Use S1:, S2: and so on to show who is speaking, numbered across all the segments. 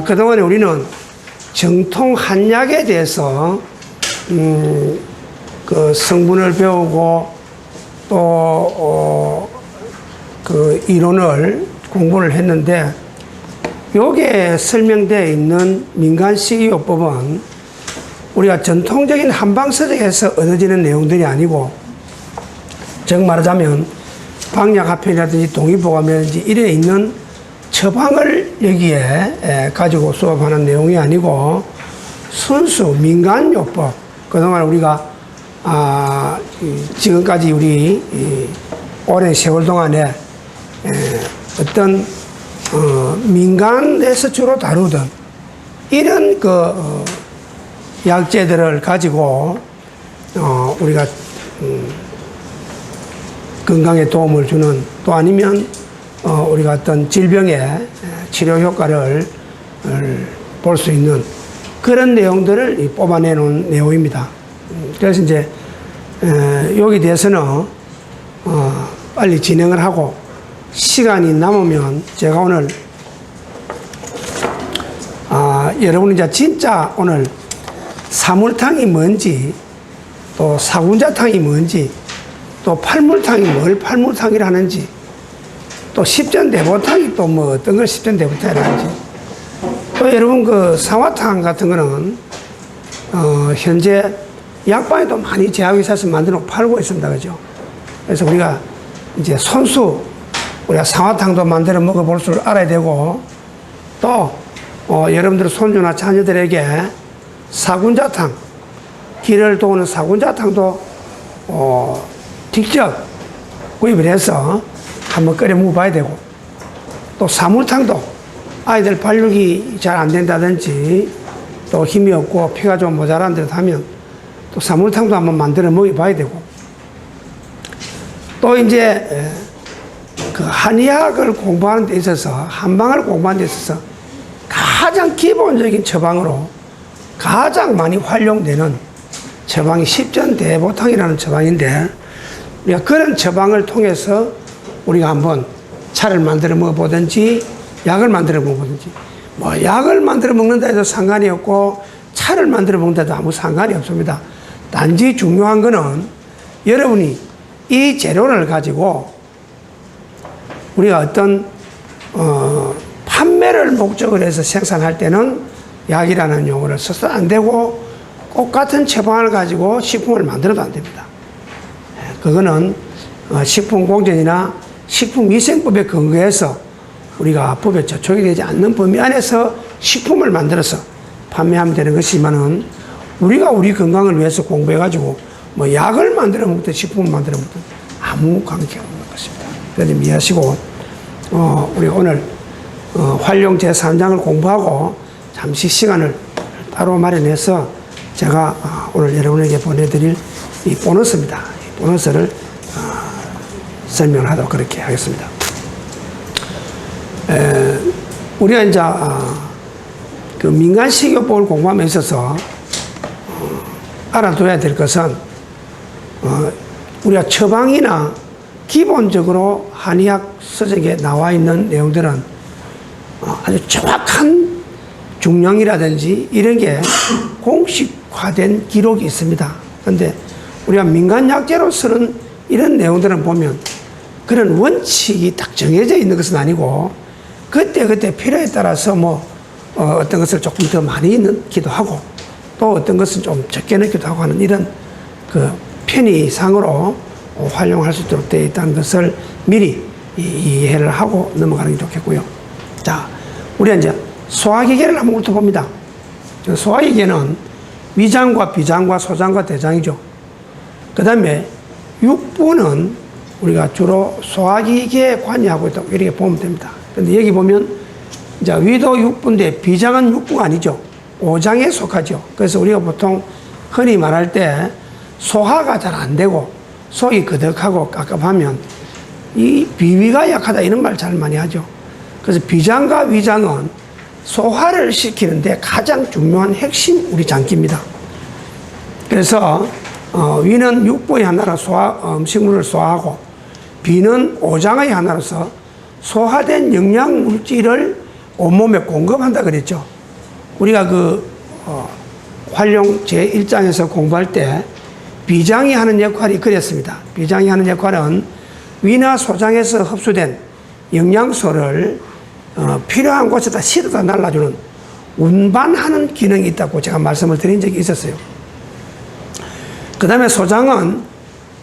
S1: 그동안에 우리는 정통 한약에 대해서 그 성분을 배우고 또 그 이론을 공부를 했는데, 여기에 설명되어 있는 민간식이요법은 우리가 전통적인 한방서적에서 얻어지는 내용들이 아니고, 즉 말하자면 방약화편이라든지 동의보감이라든지 이래 있는 처방을 여기에 가지고 수업하는 내용이 아니고, 순수 민간요법, 그동안 우리가 지금까지 우리 오랜 세월 동안에 어떤 민간에서 주로 다루던 이런 그 약재들을 가지고 우리가 건강에 도움을 주는, 또 아니면 우리가 어떤 질병의 치료 효과를 볼 수 있는 그런 내용들을 뽑아내 놓은 내용입니다. 그래서 이제 여기 대해서는 빨리 진행을 하고, 시간이 남으면 제가 오늘 여러분 이제 진짜 오늘 사물탕이 뭔지, 또 사군자탕이 뭔지, 또 팔물탕이 뭘 팔물탕이라는지, 또 십전대보탕이 또 뭐 어떤 걸 십전대보탕이라는지, 또 여러분 그 상화탕 같은 거는 현재 약방에도 많이 제약이 있어서 만들어 팔고 있습니다. 그죠? 그래서 우리가 이제 손수 우리가 상화탕도 만들어 먹어볼 줄 알아야 되고, 또 여러분들 손주나 자녀들에게 사군자탕, 기를 도우는 사군자탕도 직접 구입을 해서 한번 끓여 먹어봐야 되고, 또 사물탕도 아이들 발육이 잘 안 된다든지 또 힘이 없고 피가 좀 모자란 듯 하면 또 사물탕도 한번 만들어 먹어봐야 되고, 또 이제 그 한의학을 공부하는 데 있어서, 한방을 공부하는 데 있어서 가장 기본적인 처방으로 가장 많이 활용되는 처방이 십전대보탕이라는 처방인데, 우리가 그런 처방을 통해서 우리가 한번 차를 만들어 먹어보든지 약을 만들어 먹어보든지, 뭐 약을 만들어 먹는다 해도 상관이 없고 차를 만들어 먹는다 해도 아무 상관이 없습니다. 단지 중요한 거는 여러분이 이 재료를 가지고 우리가 어떤 판매를 목적으로 해서 생산할 때는 약이라는 용어를 써서 안 되고, 똑같은 처방을 가지고 식품을 만들어도 안 됩니다. 그거는 식품공정이나 식품위생법에 근거해서 우리가 법에 저촉이 되지 않는 범위 안에서 식품을 만들어서 판매하면 되는 것이지만은, 우리가 우리 건강을 위해서 공부해가지고 뭐 약을 만들어 먹든 식품을 만들어 먹든 아무 관계가 없는 것입니다. 그래서 이해하시고, 우리 오늘 활용 제3장을 공부하고 잠시 시간을 따로 마련해서 제가 오늘 여러분에게 보내드릴 이 보너스입니다. 이 보너스를 설명을 하도록 그렇게 하겠습니다. 우리가 이제 그 민간식이요법을 공부함에 있어서 알아둬야 될 것은, 우리가 처방이나 기본적으로 한의학 서적에 나와 있는 내용들은 아주 정확한 중량이라든지 이런 게 공식화된 기록이 있습니다. 그런데 우리가 민간약재로 쓰는 이런 내용들은 보면 그런 원칙이 딱 정해져 있는 것은 아니고, 그때그때 필요에 따라서 뭐 어떤 것을 조금 더 많이 넣기도 하고, 또 어떤 것은 좀 적게 넣기도 하고 하는 이런 그 편의상으로 활용할 수 있도록 되어 있다는 것을 미리 이해를 하고 넘어가는 게 좋겠고요. 자, 우리가 이제 소화기계를 한번 훑어봅니다. 소화기계는 위장과 비장과 소장과 대장이죠. 그 다음에 육부는 우리가 주로 소화기계에 관여하고 있다고 이렇게 보면 됩니다. 근데 여기 보면 이제 위도 육부인데 비장은 육부가 아니죠. 오장에 속하죠. 그래서 우리가 보통 흔히 말할 때 소화가 잘 안 되고 속이 그득하고 깝깝하면 이 비위가 약하다 이런 말 잘 많이 하죠. 그래서 비장과 위장은 소화를 시키는데 가장 중요한 핵심 우리 장기입니다. 그래서 위는 육부의 하나로 음식물을 소화하고, 비는 오장의 하나로서 소화된 영양물질을 온몸에 공급한다 그랬죠. 우리가 활용 제1장에서 공부할 때 비장이 하는 역할이 그랬습니다. 비장이 하는 역할은 위나 소장에서 흡수된 영양소를 필요한 곳에다 실어다 날라주는 운반하는 기능이 있다고 제가 말씀을 드린 적이 있었어요. 그 다음에 소장은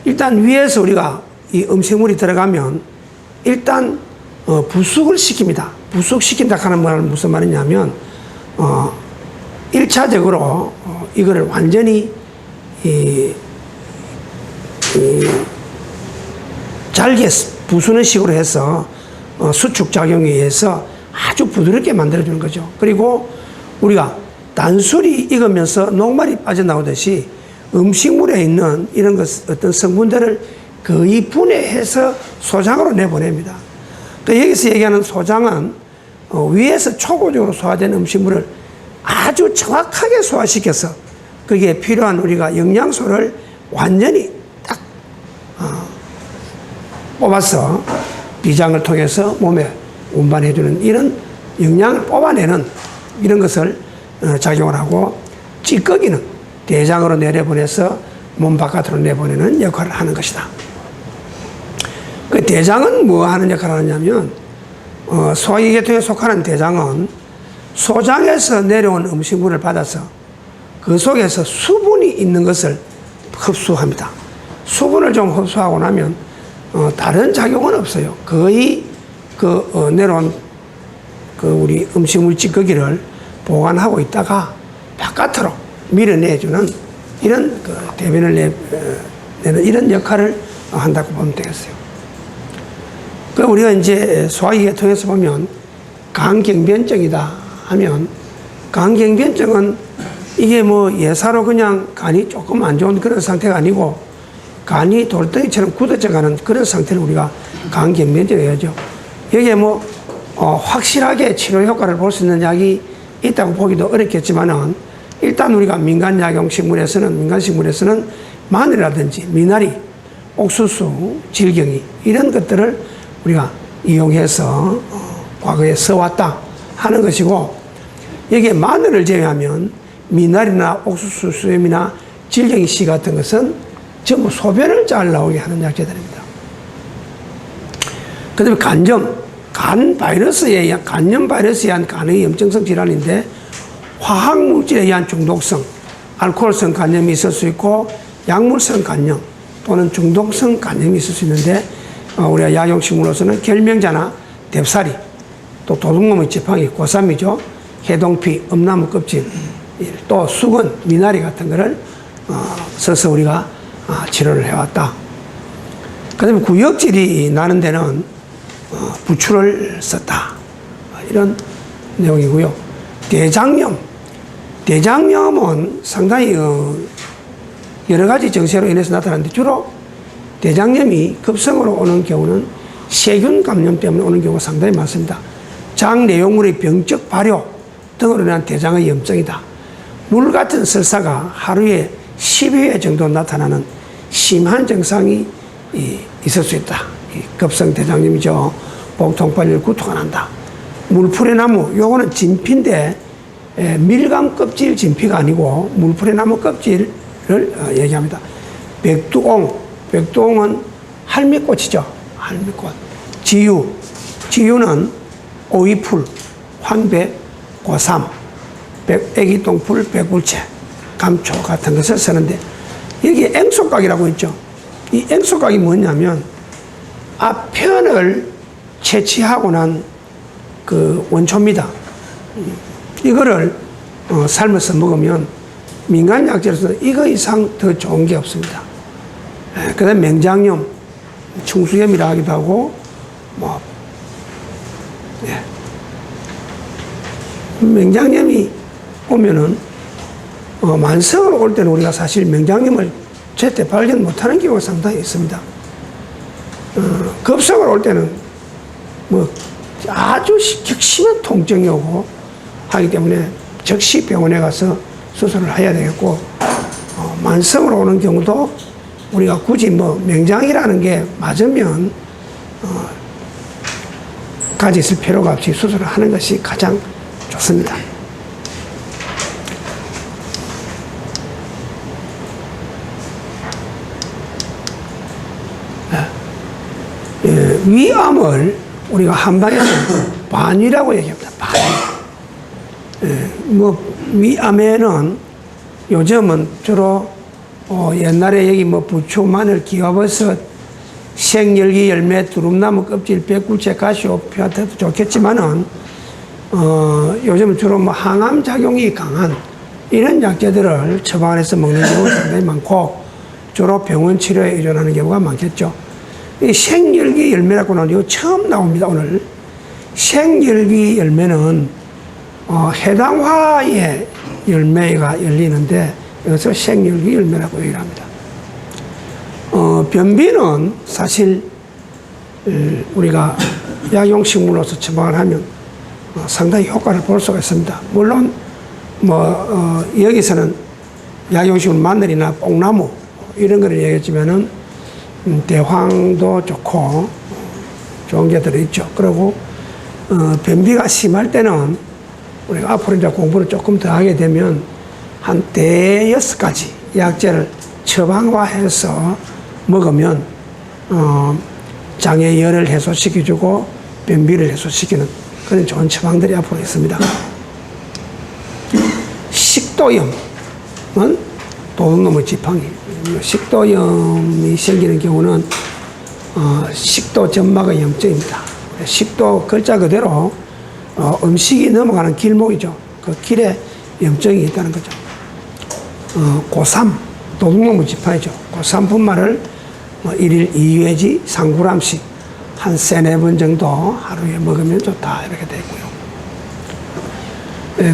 S1: 일단 위에서 우리가 이 음식물이 들어가면 일단 부숙을 시킵니다. 부숙시킨다 하는 말은 무슨 말이냐면 1차적으로 이거를 완전히 잘게 부수는 식으로 해서 수축작용에 의해서 아주 부드럽게 만들어주는 거죠. 그리고 우리가 단술이 익으면서 녹말이 빠져나오듯이 음식물에 있는 이런 어떤 성분들을 거의 분해해서 소장으로 내보냅니다. 또 여기서 얘기하는 소장은 위에서 초고적으로 소화된 음식물을 아주 정확하게 소화시켜서 거기에 필요한 우리가 영양소를 완전히 딱 뽑아서 비장을 통해서 몸에 운반해주는 이런 영양을 뽑아내는 이런 것을 작용을 하고, 찌꺼기는 대장으로 내려보내서 몸 바깥으로 내보내는 역할을 하는 것이다. 그 대장은 뭐 하는 역할을 하냐면 소화계통에 속하는 대장은 소장에서 내려온 음식물을 받아서 그 속에서 수분이 있는 것을 흡수합니다. 수분을 좀 흡수하고 나면 다른 작용은 없어요. 거의 내려온 우리 음식물 찌꺼기를 보관하고 있다가 바깥으로 밀어내주는 이런 대변을 내는 이런 역할을 한다고 보면 되겠어요. 우리가 이제 소화계통에서 보면 간경변증이다 하면, 간경변증은 이게 뭐 예사로 그냥 간이 조금 안 좋은 그런 상태가 아니고 간이 돌덩이처럼 굳어져가는 그런 상태를 우리가 간경변증이라고 하죠. 여기에 확실하게 치료 효과를 볼 수 있는 약이 있다고 보기도 어렵겠지만은, 일단 우리가 민간식물에서는 마늘이라든지 미나리, 옥수수, 질경이 이런 것들을 우리가 이용해서 과거에 써왔다 하는 것이고, 여기에 마늘을 제외하면 미나리나 옥수수 수염이나 질경이 씨 같은 것은 전부 소변을 잘 나오게 하는 약재들입니다. 그 다음에 간염 바이러스에 의한 간의 염증성 질환인데, 화학물질에 의한 중독성, 알코올성 간염이 있을 수 있고 약물성 간염 또는 중독성 간염이 있을 수 있는데, 우리가 약용식물로서는 결명자나 뎁사리, 또 도둑놈의 지팡이, 고삼이죠. 해동피, 엄나무 껍질, 또 수건, 미나리 같은 거를 써서 우리가 치료를 해왔다. 그 다음에 구역질이 나는 데는 부추를 썼다. 이런 내용이고요. 대장염은 상당히 여러 가지 증세로 인해서 나타나는데, 주로 대장염이 급성으로 오는 경우는 세균 감염 때문에 오는 경우가 상당히 많습니다. 장 내용물의 병적 발효 등으로 인한 대장의 염증이다. 물 같은 설사가 하루에 10회 정도 나타나는 심한 증상이 있을 수 있다. 급성 대장염이죠. 복통발열 구토가 난다. 물풀의 나무, 요거는 진피인데 밀감 껍질 진피가 아니고 물풀의 나무 껍질을 얘기합니다. 백두옹은 할미꽃이죠. 할미꽃. 지유는 오이풀, 황백, 고삼, 애기똥풀, 백울채, 감초 같은 것을 쓰는데, 여기에 앵소각이라고 있죠. 이 앵소각이 뭐냐면 앞편을 채취하고 난 원초입니다. 이거를 삶아서 먹으면 민간약재로서 이거 이상 더 좋은 게 없습니다. 그 다음에 맹장염, 충수염이라 하기도 하고, 맹장염이 오면은 만성으로 올 때는 우리가 사실 맹장염을 제때 발견 못하는 경우가 상당히 있습니다. 급성으로 올 때는 아주 극심한 통증이 오고 하기 때문에 즉시 병원에 가서 수술을 해야 되겠고, 만성으로 오는 경우도 우리가 굳이 맹장이라는 게 맞으면 가지 있을 필요가 없이 수술을 하는 것이 가장 좋습니다. 위암을 우리가 한방에서 반위라고 얘기합니다. 반위. 위암에는 요즘은 주로 옛날에 여기 부추, 마늘, 기와버섯, 생열기, 열매, 두릅나무 껍질, 백굴채, 가시오피한테도 좋겠지만은 요즘은 주로 항암 작용이 강한 이런 약재들을 처방해서 먹는 경우가 상당히 많고 주로 병원 치료에 의존하는 경우가 많겠죠. 이 생열기 열매라고 하는 거 처음 나옵니다. 오늘 생열기 열매는 해당 화의 열매가 열리는데 이것을 생열기 열매라고 얘기를 합니다. 변비는 사실 우리가 약용식물로서 처방을 하면 상당히 효과를 볼 수가 있습니다. 물론 여기서는 약용식물 마늘이나 뽕나무 이런 거를 얘기했지만은 대황도 좋고 좋은 게 들어있죠. 그리고 변비가 심할 때는 우리가 앞으로 이제 공부를 조금 더 하게 되면 한 5-6가지 약재를 처방화해서 먹으면 장애열을 해소시켜주고 변비를 해소시키는 그런 좋은 처방들이 앞으로 있습니다. 식도염은 도둑놈의 지팡이. 식도염이 생기는 경우는 식도 점막의 염증입니다. 식도 글자 그대로 음식이 넘어가는 길목이죠. 그 길에 염증이 있다는 거죠. 고삼, 도둑놈의 지팡이죠. 고삼 분말을 1일 2회지 3g씩 한 3-4번 정도 하루에 먹으면 좋다 이렇게 되고요.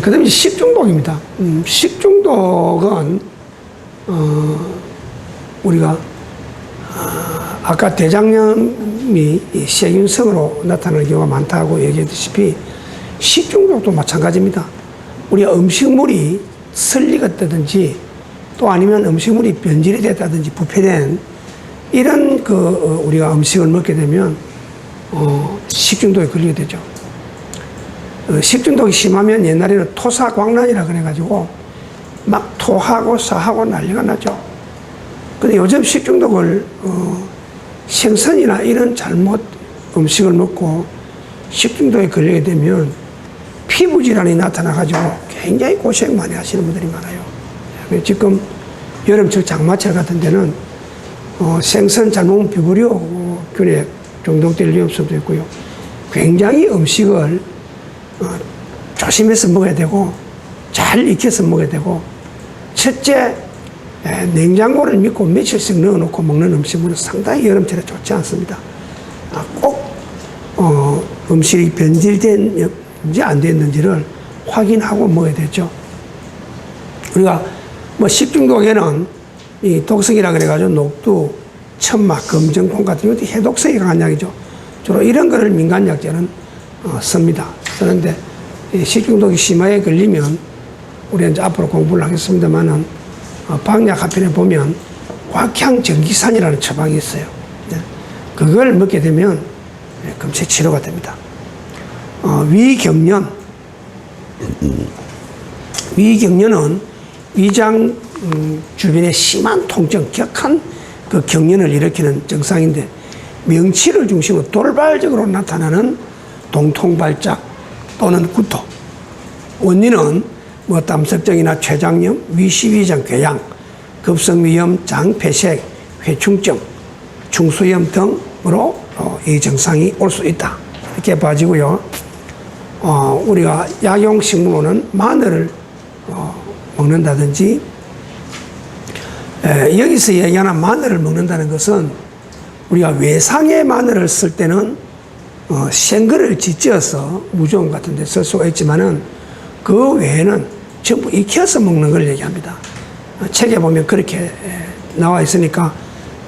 S1: 그 다음에 식중독입니다. 식중독은 우리가 아까 대장염이 세균성으로 나타나는 경우가 많다고 얘기했다시피 식중독도 마찬가지입니다. 우리가 음식물이 설리겠다든지 또 아니면 음식물이 변질이 됐다든지 부패된 이런 우리가 음식을 먹게 되면 식중독에 걸리게 되죠. 식중독이 심하면 옛날에는 토사광란이라 그래가지고 막 토하고 싸하고 난리가 나죠. 근데 요즘 식중독을 생선이나 이런 잘못 음식을 먹고 식중독에 걸리게 되면 피부 질환이 나타나가지고 굉장히 고생 많이 하시는 분들이 많아요. 지금 여름철 장마철 같은 데는 생선 잘못 먹으면 피부려 오고 균에 중독될 위험성도 있고요. 굉장히 음식을 조심해서 먹어야 되고 잘 익혀서 먹어야 되고 첫째 냉장고를 믿고 며칠씩 넣어놓고 먹는 음식물은 상당히 여름철에 좋지 않습니다. 꼭 음식이 변질됐는지 안 됐는지를 확인하고 먹어야 되죠. 우리가 식중독에는 이 독성이라 그래가지고 녹두, 천막, 검정콩 같은 것도 해독성이 강한 약이죠. 주로 이런 거를 민간약재는 씁니다. 쓰는데 식중독이 심하게 걸리면 우리가 이제 앞으로 공부를 하겠습니다만은 방약 한편에 보면 곽향전기산이라는 처방이 있어요. 그걸 먹게 되면 금세 치료가 됩니다. 위경련. 위경련은 위장 주변에 심한 통증, 격한 그 경련을 일으키는 증상인데 명치를 중심으로 돌발적으로 나타나는 동통발작 또는 구토. 원인은 담석증이나 췌장염, 위시위장 궤양, 급성위염, 장폐색, 회충증, 충수염 등으로 이 증상이 올 수 있다. 이렇게 봐지고요. 우리가 약용식물로는 마늘을 먹는다든지 여기서 얘기하는 마늘을 먹는다는 것은 우리가 외상의 마늘을 쓸 때는 생거를 지져서 무좀 같은 데 쓸 수가 있지만은 그 외에는 전부 익혀서 먹는 걸 얘기합니다. 책에 보면 그렇게 나와 있으니까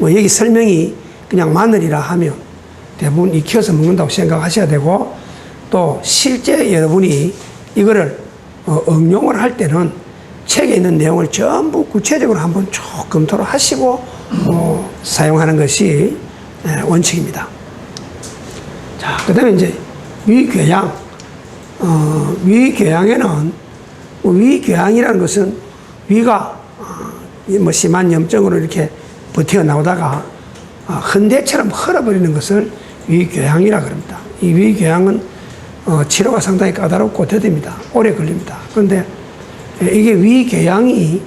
S1: 여기 설명이 그냥 마늘이라 하면 대부분 익혀서 먹는다고 생각하셔야 되고 또 실제 여러분이 이거를 응용을 할 때는 책에 있는 내용을 전부 구체적으로 한번 쭉 검토를 하시고 사용하는 것이 원칙입니다. 자, 그 다음에 이제 위궤양. 위궤양에는 위궤양이라는 것은 위가 심한 염증으로 이렇게 버텨 나오다가 헌대처럼 헐어버리는 것을 위궤양이라 그럽니다. 이 위궤양은 치료가 상당히 까다롭고 더딥니다. 오래 걸립니다. 그런데 이게 위궤양이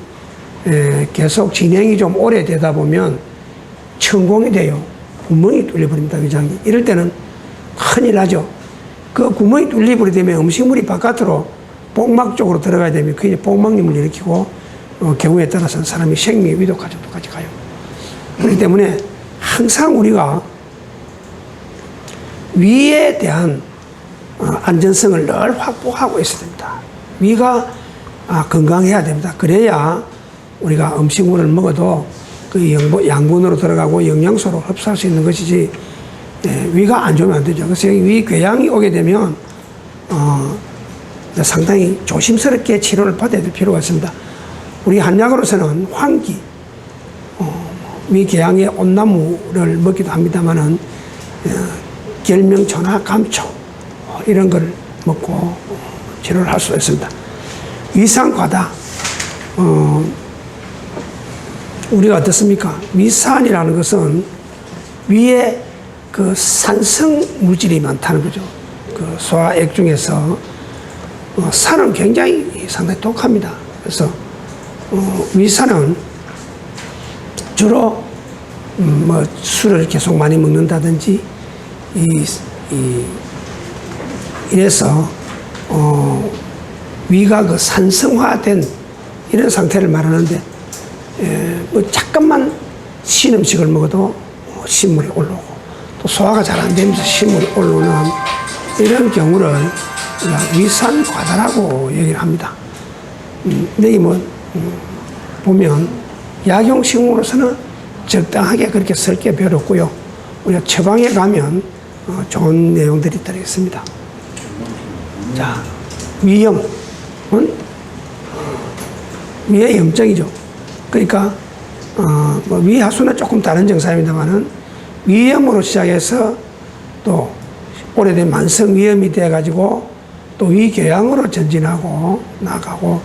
S1: 계속 진행이 좀 오래되다 보면 천공이 돼요. 구멍이 뚫려버립니다. 위장이. 이럴 때는 큰일 나죠. 그 구멍이 뚫려버리게 되면 음식물이 바깥으로 복막 쪽으로 들어가야 되면 그게 복막염을 일으키고 경우에 따라서는 사람이 생명의 위독한 정도까지 가요. 그렇기 때문에 항상 우리가 위에 대한 안전성을 늘 확보하고 있어야 됩니다. 위가 건강해야 됩니다. 그래야 우리가 음식물을 먹어도 그 양분으로 들어가고 영양소로 흡수할 수 있는 것이지 위가 안 좋으면 안 되죠. 그래서 위궤양이 오게 되면 상당히 조심스럽게 치료를 받아야 될 필요가 있습니다. 우리 한약으로서는 환기, 위궤양의 온나무를 먹기도 합니다만은 결명초나 감초 이런 걸 먹고 치료를 할 수 있습니다. 위산과다. 우리가 어떻습니까? 위산이라는 것은 위에 그 산성 물질이 많다는 거죠. 그 소화액 중에서 산은 굉장히 상당히 독합니다. 그래서 위산은 주로 술을 계속 많이 먹는다든지 이래서 위가 그 산성화된 이런 상태를 말하는데 잠깐만 신 음식을 먹어도 신물이 올라오고 또 소화가 잘 안 되면서 신물이 올라오는 이런 경우를 위산 과다라고 얘기를 합니다. 근데 보면 약용식물로서는 적당하게 그렇게 쓸 게 별로 없고요. 우리가 처방에 가면 좋은 내용들이 들어있습니다. 자, 위염은 위의 염증이죠. 그러니까 위하수는 조금 다른 증상입니다만은 위염으로 시작해서 또 오래된 만성 위염이 돼가지고 또 위궤양으로 전진하고 나가고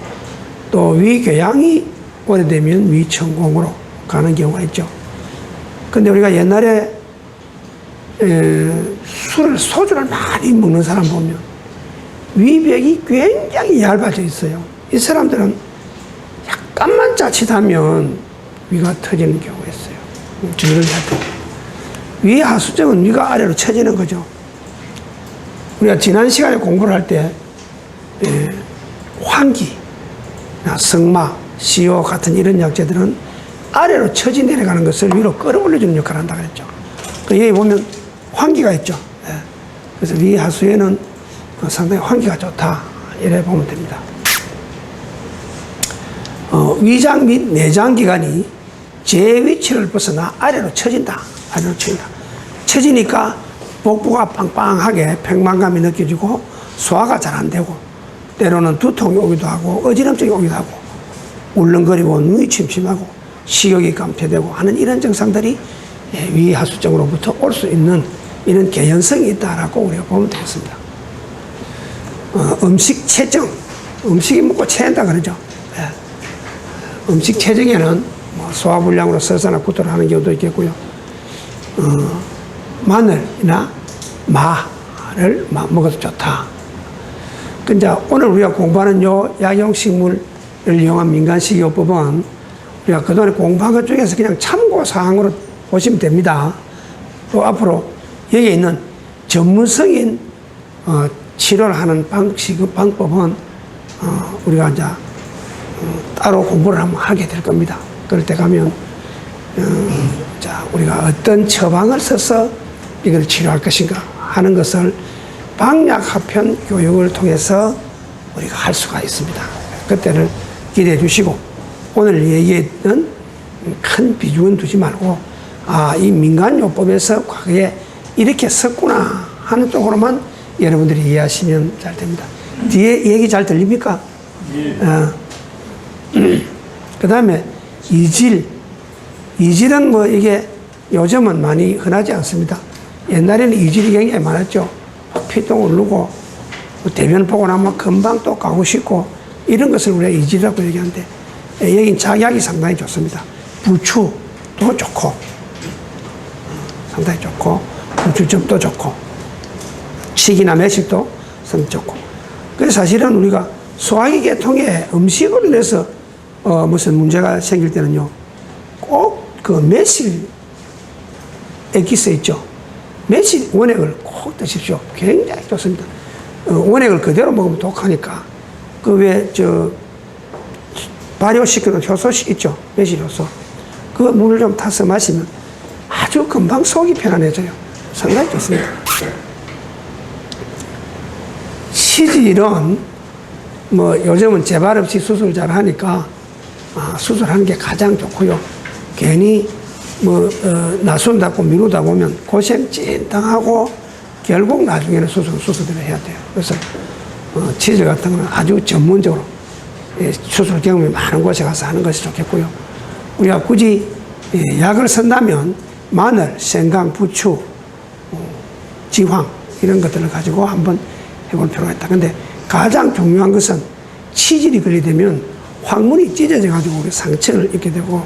S1: 또 위궤양이 오래되면 위천공으로 가는 경우가 있죠. 근데 우리가 옛날에 소주를 많이 먹는 사람 보면 위벽이 굉장히 얇아져 있어요. 이 사람들은 약간만 자칫하면 위가 터지는 경우가 있어요. 주의를 해야 돼요. 위하수증은 위가 아래로 처지는 거죠. 우리가 지난 시간에 공부를 할 때 환기, 승마, 시오 같은 이런 약재들은 아래로 처지 내려가는 것을 위로 끌어올려주는 역할을 한다 그랬죠. 여기 보면 환기가 있죠. 그래서 위하수에는 상당히 환기가 좋다 이래 보면 됩니다. 위장 및 내장 기관이 제 위치를 벗어나 아래로 처진다. 아래로 처진다. 처지니까 복부가 빵빵하게 백만감이 느껴지고 소화가 잘 안 되고 때로는 두통이 오기도 하고 어지럼증이 오기도 하고 울렁거리고 눈이 침침하고 식욕이 감퇴되고 하는 이런 증상들이 위하수증으로부터 올 수 있는 이런 개연성이 있다라고 우리가 보면 되겠습니다. 음식 체증, 음식이 먹고 체한다 그러죠. 음식 체증에는 소화불량으로 설사나 구토를 하는 경우도 있겠고요. 마늘이나 마를 먹어도 좋다. 근데 오늘 우리가 공부하는 요 약용식물을 이용한 민간식이요법은 우리가 그동안에 공부한 것 중에서 그냥 참고사항으로 보시면 됩니다. 또 앞으로 여기에 있는 전문성인 치료를 하는 방법은 우리가 이제 따로 공부를 한번 하게 될 겁니다. 그럴 때 가면 자 우리가 어떤 처방을 써서 이걸 치료할 것인가 하는 것을 방약합편 교육을 통해서 우리가 할 수가 있습니다. 그때를 기대해 주시고 오늘 얘기했던 큰 비중은 두지 말고 이 민간요법에서 과거에 이렇게 썼구나 하는 쪽으로만 여러분들이 이해하시면 잘 됩니다. 뒤에 얘기 잘 들립니까? 그 다음에 이질은 이게 요즘은 많이 흔하지 않습니다. 옛날에는 이질이 굉장히 많았죠. 피똥 오르고 대변 보고 나면 금방 또 가고 싶고 이런 것을 우리가 이질이라고 얘기하는데 여긴 작약이 상당히 좋습니다. 부추도 좋고 상당히 좋고 부추즙도 좋고, 식이나 매실도 성 좋고. 그래서 사실은 우리가 소화기 계통에 음식으로 인해서 무슨 문제가 생길 때는요, 꼭 그 매실 액기스 있죠. 매실 원액을 꼭 드십시오. 굉장히 좋습니다. 원액을 그대로 먹으면 독하니까. 그 외에 발효시키는 효소식 있죠. 매실 효소. 그 물을 좀 타서 마시면 아주 금방 속이 편안해져요. 상당히 좋습니다. 치질은 뭐 요즘은 재발 없이 수술 잘 하니까 수술하는 게 가장 좋고요. 괜히 나순다고 미루다 보면 고생 찐당하고 결국 나중에는 수술들을 해야 돼요. 그래서 치질 같은 거는 아주 전문적으로 수술 경험이 많은 곳에 가서 하는 것이 좋겠고요. 우리가 굳이 약을 쓴다면 마늘, 생강, 부추, 지황 이런 것들을 가지고 한번 해볼 필요가 있다. 근데 가장 중요한 것은 치질이 걸리되면 항문이 찢어져 가지고 우리 상처를 입게 되고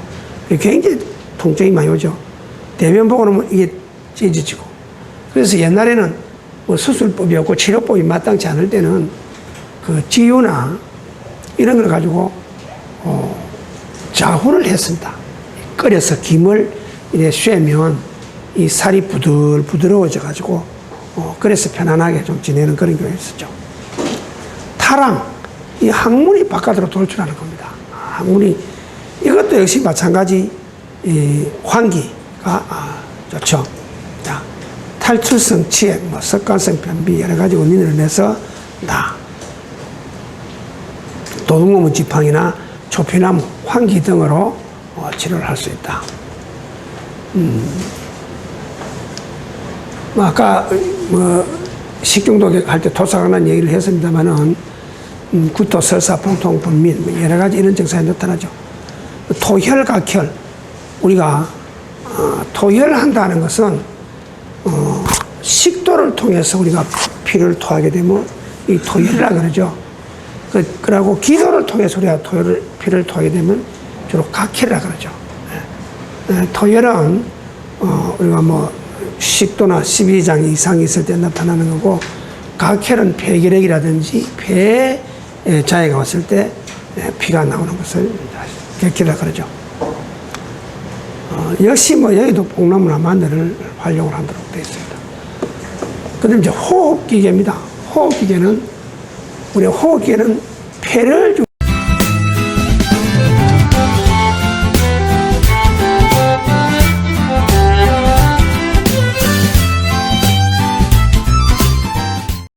S1: 굉장히 통증이 많이 오죠. 대변 보고 나면 이게 찢어지고. 그래서 옛날에는 뭐 수술법이 없고 치료법이 마땅치 않을 때는 그 지유나 이런 걸 가지고 자훈을 했습니다. 끓여서 김을 이래 쐬면 이 살이 부들부들어져 가지고 그래서 편안하게 좀 지내는 그런 경우가 있었죠. 타랑, 이 항문이 바깥으로 돌출하는 겁니다. 항문이 이것도 역시 마찬가지 환기가 좋죠. 자, 탈출성 치액, 습관성 변비 여러 가지 원인을 내서 도둑놈의 지팡이나 초피나무, 환기 등으로 치료를 할 수 있다. 아까 식중독 할 때 토사관한 얘기를 했습니다만은 구토, 설사, 복통, 분민 여러 가지 이런 증상이 나타나죠. 토혈각혈, 우리가 토혈한다는 것은 식도를 통해서 우리가 피를 토하게 되면 이 토혈이라 그러죠. 그러고 기도를 통해서 우리가 피를 토하게 되면 주로 각혈이라 그러죠. 토혈은 우리가 뭐 식도나 12장 이상이 있을 때 나타나는 거고, 각혈은 폐결핵이라든지 폐에 장애가 왔을 때 피가 나오는 것을 객혈이라 그러죠. 역시 뭐 여기도 뽕나무나 마늘을 활용을 하도록 되어 있습니다. 그다음 이제 호흡기계입니다. 호흡기계는 폐를